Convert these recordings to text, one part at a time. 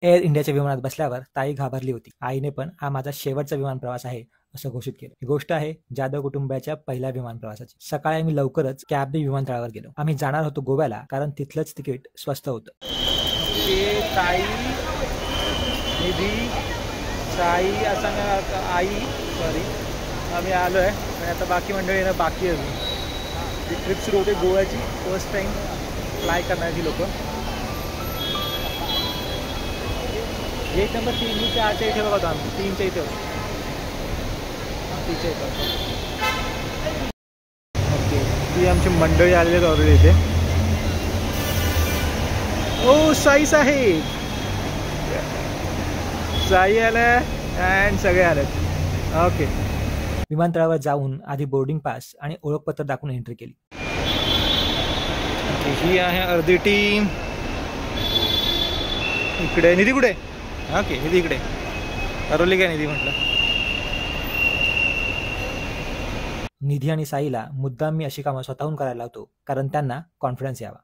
Air इंडियाच्या विमानात बसल्यावर ताई घाबरली होती. आईने पण हा माझा शेवटचा विमान प्रवास आहे असं घोषित केलं. ही गोष्ट आहे जाधव कुटुंबाच्या पहिल्या विमान प्रवासाची. सकाळी आम्ही लवकरच कॅबने विमानतळावर गेलो. आम्ही जाणार होतो गोव्याला, कारण तिथलंच तिकीट स्वस्त होतं. ताई, निधी, साई असं आई सॉरी आम्ही आलो आहे आणि आता बाकी मंडळी येणं बाकी आहे. ती ट्रिप सुरू होते गोव्याची. फर्स्ट टाईम फ्लाय करणारी लोक. गेट नंबर 3 आजच्या इथे बघा आम्ही 3च्या इथे होतो. 3च्या इथे ओके. ती आमची मंडळी आलेली आहेत ऑलरेडी इथे. ओ साई साहेब, साई आलाय अँड सगळे आलेत. ओके. विमानतळावर जाऊन आधी बोर्डिंग पास आणि ओळखपत्र दाखवून एंट्री केली. ही आहे अर्धी टीम. इकडे निधी कुठे? ओके, निधी इकडे. हरवली काय निधी म्हटलं. निधी आणि साईला मुद्दाम मी अशी कामं स्वतःहून करायला लावतो, कारण त्यांना कॉन्फिडन्स यावा,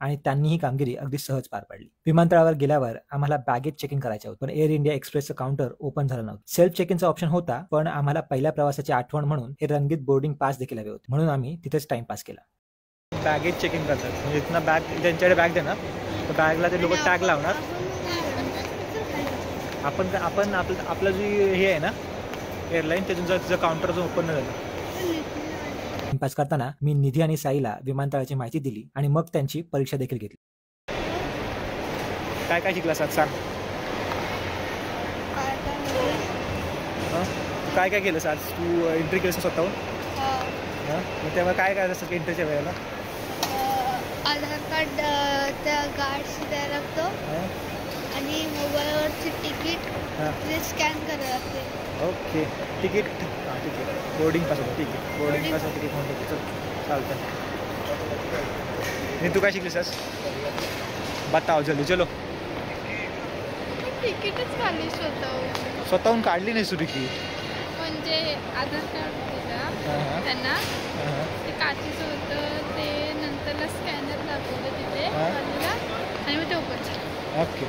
आणि त्यांनी ही कामगिरी अगदी सहज पार पाडली. विमानतळावर गेल्यावर आम्हाला बॅगेज चेकिंग करायचे होते, पण एअर इंडिया एक्सप्रेसचं काउंटर ओपन झालं नव्हतं. सेल्फ चेकिंगचा ऑप्शन होता, पण आम्हाला पहिल्या प्रवासाची आठवण म्हणून हे रंगीत बोर्डिंग पास देखील हवे होते, म्हणून आम्ही तिथेच टाइमपास केला. बॅगेज चेकिंग करतात, म्हणजे इथनं बॅग त्यांच्याकडे बॅग देणार, तर बॅगला ते लोक टॅग लावणार. आपण आपलं जी हे आहे ना एअरलाईन, त्यातून काउंटर जो ओपन झालं. टाइमपास करताना मी निधी आणि साईला विमानतळाची माहिती दिली आणि मग त्यांची परीक्षा देखील घेतली. काय काय शिकलास आज सांग. काय काय केलंस आज? तू एंट्री केलंस स्वतःहून? मग तेव्हा काय काय असतं एंट्रीच्या वेळेला? आधार कार्ड त्या गार्ड्स द्यायला लागतो आणि मोबाईलवरची तिकीट स्कॅन करायला लागते. ओके. तिकीट बोर्डिंग पास होतं. ठीक आहे, बोर्डिंग पास तिकीट म्हणतो. चल चालतं. आणि तू काय शिकलीस आज? बताओ जल्दी. चलो. तिकीटच काढली स्वतःहून काढली नाही सुरू की? म्हणजे आधार कार्ड दिलं त्यांना, ते काचेचं होतं, ते नंतरला स्कॅनर दाखवलं तिथे आणि मग ते ओपन झालं. ओके.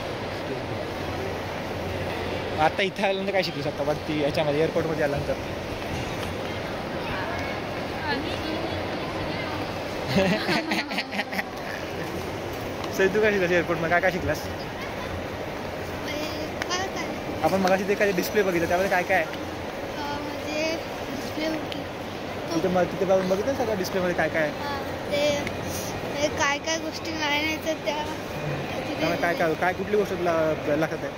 आता इथे आल्यानंतर काय शिकलीस? आता ती याच्यामध्ये एअरपोर्टमध्ये आल्यानंतर सर तू काय शिकलास एअरपोर्टमध्ये? काय काय शिकलास? आपण मगाशी ते काय डिस्प्ले बघितलं, त्यामध्ये काय काय म्हणजे डिस्प्ले तिथे बघितलं सगळं डिस्प्लेमध्ये काय काय ते काय काय गोष्टी नाही तर त्या काय काय काय कुठली गोष्ट लक्षात आहे?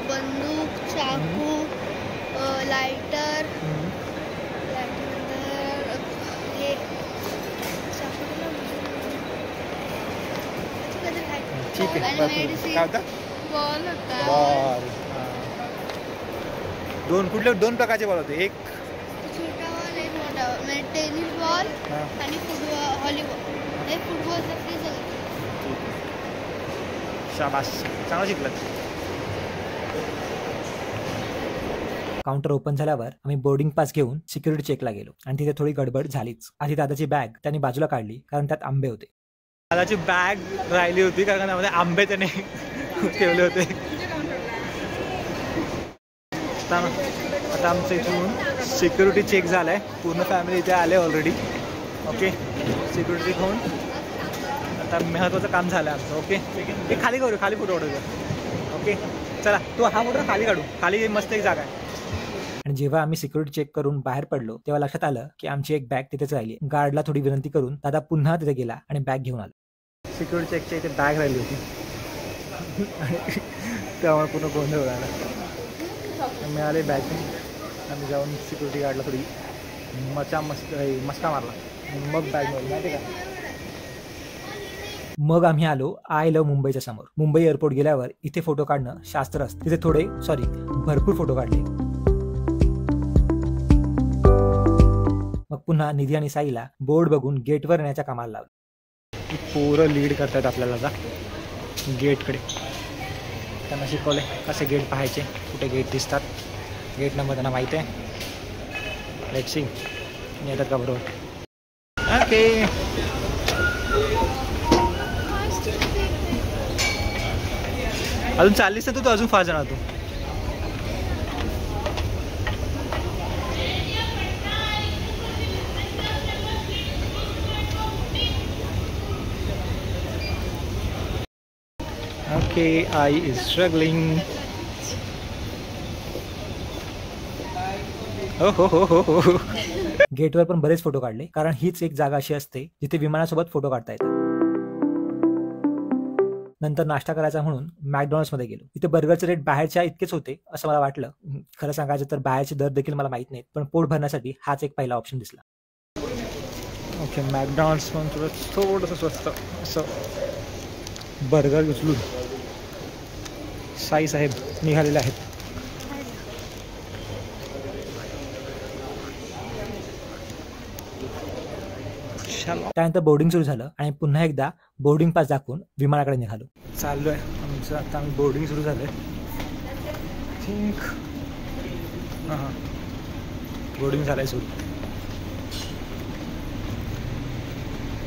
बंदूक, चाकू, लायटर, हे ठीक आहे. काय होतं? बॉल होता. बॉल. दोन प्रकारचे बॉल होते. एक छोटा बॉल, एक मोठा बॉल. म्हणजे टेनिस बॉल आणि फुटबॉल, व्हॉलीबॉल. हे फुटबॉलसाठी सगळं. शाबास, चांगलं शिकलं. काउंटर ओपन झाल्यावर आम्ही बोर्डिंग पास घेऊन सिक्युरिटी चेकला गेलो आणि तिथे थोडी गडबड झालीच. आधी दादाची बॅग त्यांनी बाजूला काढली, कारण त्यात आंबे होते. दादाची बॅग राहिली होती कारण त्यामध्ये आंबे त्याने ठेवले होते. आता आमचं इथून सिक्युरिटी चेक झालाय. पूर्ण फॅमिली इथे आले ऑलरेडी. ओके. सिक्युरिटी घेऊन आता महत्त्वाचं काम झालं आमचं. ओके. हे खाली करू, खाली फोटो काढू. ओके चला, तो हा फोटो खाली काढू. खाली मस्त एक जागा आहे. आणि जेव्हा आम्ही सिक्युरिटी चेक करून बाहेर पडलो तेव्हा लक्षात आलं की आमची एक बॅग तिथेच राहिली. गार्डला थोडी विनंती करून दादा पुन्हा तिथे गेला आणि बॅग घेऊन आला. सिक्युरिटी चेकच्या इथे बॅग राहिली होती त्यामुळे पूर्ण गोंधळ झाला. मिळाले बॅग. आम्ही जाऊन सिक्युरिटी गार्डला थोडी मस्का मारला, मग बॅग मिळाली. माहिती का? मग आम्ही आलो आय लव्ह मुंबईच्या समोर. मुंबई एअरपोर्ट गेल्यावर इथे फोटो काढणं शास्त्र असतं. तिथे भरपूर फोटो काढले. मग पुन्हा निधी आणि साईला बोर्ड बघून गेटवर येण्याच्या कामाला लावलं. पोरं लीड करतात आपल्याला आता गेटकडे. त्यांना शिकवले कसे गेट पाहायचे, कुठे गेट दिसतात, गेट नंबर त्यांना माहिती आहे. लेट्स सी येतात का बरोबर. ओके. अजून चाललीस ना तू अजून फास्ट जाणार तू. ओके, आई इज स्ट्रगलिंग. हो हो हो हो हो. गेटवर पण बरेच फोटो काढले, कारण हीच एक जागा अशी असते जिथे विमानासोबत फोटो काढता येतात. नंतर नाश्ता करायचा म्हणून मॅकडॉनल्ड्समध्ये गेलो. इथे बर्गरचे रेट बाहेरच्या इतकेच होते असं मला वाटलं. खरं सांगायचं तर बाहेरचे दर देखील मला माहीत नाहीत, पण पोट भरण्यासाठी हाच एक पहिला ऑप्शन दिसला. ओके, मॅकडॉनल्ड्स पण थोडंसं स्वस्त असं बर्गर उचलून साई साहेब निघालेले आहेत. त्यानंतर बोर्डिंग सुरू झालं आणि पुन्हा एकदा बोर्डिंग पास दाखवून विमानाकडे निघालो. चाललो आहे आमचं आता. आम्ही बोर्डिंग सुरू झालं आहे. थिंक हां बोर्डिंग झालं आहे सुरू.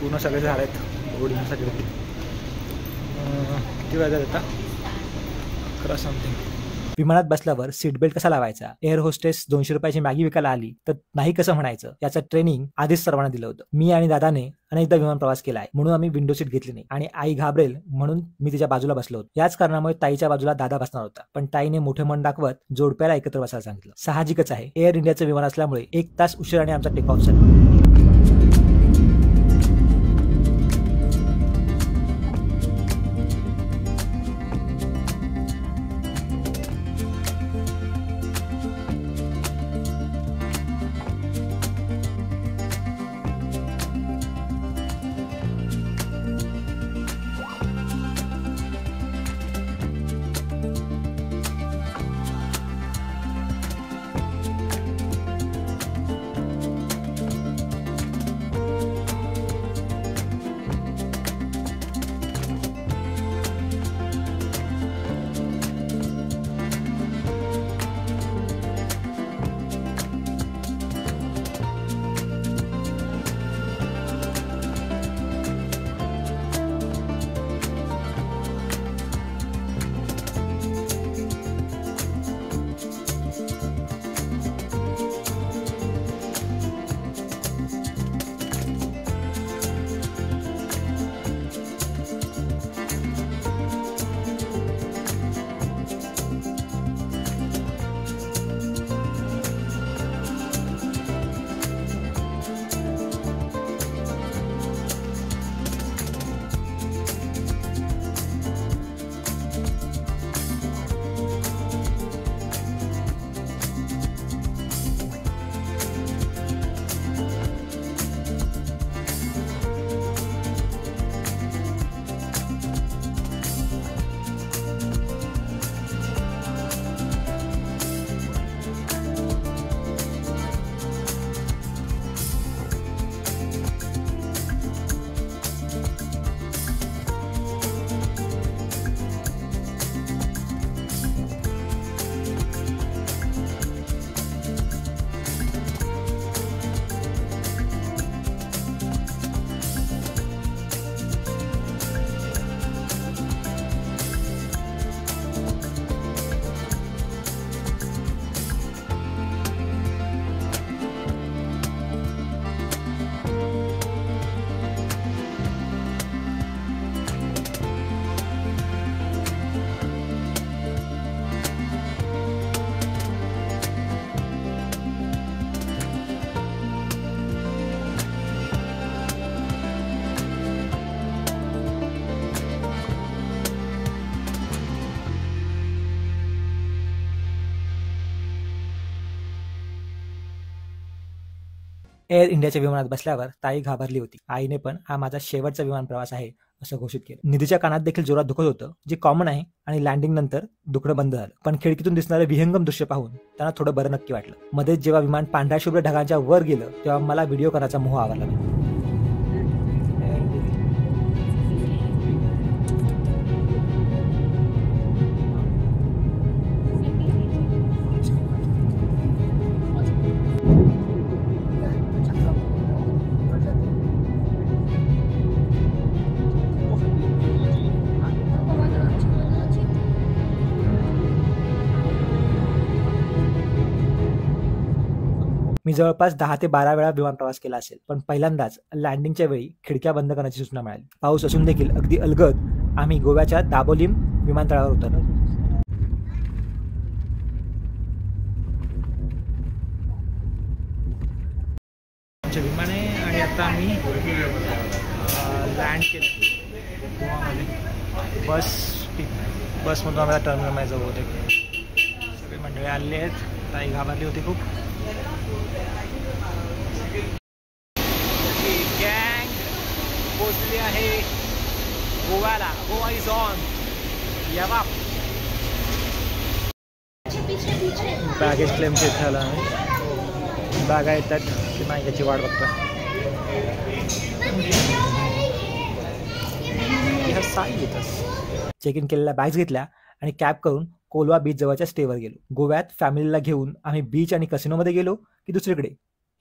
पूर्ण सगळे झाले आहेत बोर्डिंगसाठी. किती वाजता आता? 11 समथिंग. विमानात बसल्यावर सीट बेल्ट कसा लावायचा, एअर होस्टेस 200 रुपयाची मॅगी विकायला आली तर नाही कसं म्हणायचं, याचं ट्रेनिंग आधीच सर्वांना दिलं होतं. मी आणि दादाने अनेकदा विमान प्रवास केला आहे, म्हणून आम्ही विंडो सीट घेतली नाही. आणि आई घाबरेल म्हणून मी तिच्या बाजूला बसलो होतो. याच कारणामुळे ताईच्या बाजूला दादा बसणार होता, पण ताईने मोठे मन दाखवत जोडप्याला एकत्र बसायला सांगितलं. साहजिकच आहे, एअर इंडियाचं विमान असल्यामुळे 1 तास उशिराने आमचा टेक ऑफ झाला. एअर इंडियाच्या विमानात बसल्यावर ताई घाबरली होती. आईने पण हा माझा शेवटचा विमान प्रवास आहे असं घोषित केलं. निधीच्या कानात देखील जोरात दुखत होतं, जे कॉमन आहे, आणि लँडिंग नंतर दुखणं बंद झालं. पण खिडकीतून दिसणारे विहंगम दृश्य पाहून त्यांना थोडं बरं नक्की वाटलं. मध्येच जेव्हा विमान पांढऱ्या शुभ्र ढगांच्या वर गेलं तेव्हा मला व्हिडिओ करायचा मोह आवरला नाही. मी जवळपास 10 ते 12 वेळा विमान प्रवास केला असेल, पण पहिल्यांदाच लँडिंगच्या वेळी खिडक्या बंद करण्याची सूचना मिळाली. पाऊस असून देखील अगदी अलगद आम्ही गोव्याच्या दाबोलीम विमानतळावर उतरलो. विमान आहे आणि आता आम्ही लँड केलं गोवामध्ये. बसमधून आम्हाला टर्मिनल जवळ होते. सगळे मंडळी आलेले आहेत. ताई घाबरली होती खूप. गँग पोचली आहे गोव्याला. Goa is on. यावा बॅगेज क्लेमच्या इथे आला आहे. बॅगा येतात की नाही याची वाट बघतोय. चेक इन केलेल्या बॅग्स घेतल्या आणि कॅब करून कोलवा बीच जवळच्या स्टेवर गेलो. गोव्यात फॅमिलीला घेऊन आम्ही बीच आणि कसिनोमध्ये गेलो की दुसरीकडे,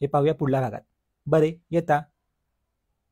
हे पाहूया पुढल्या भागात. बरे येता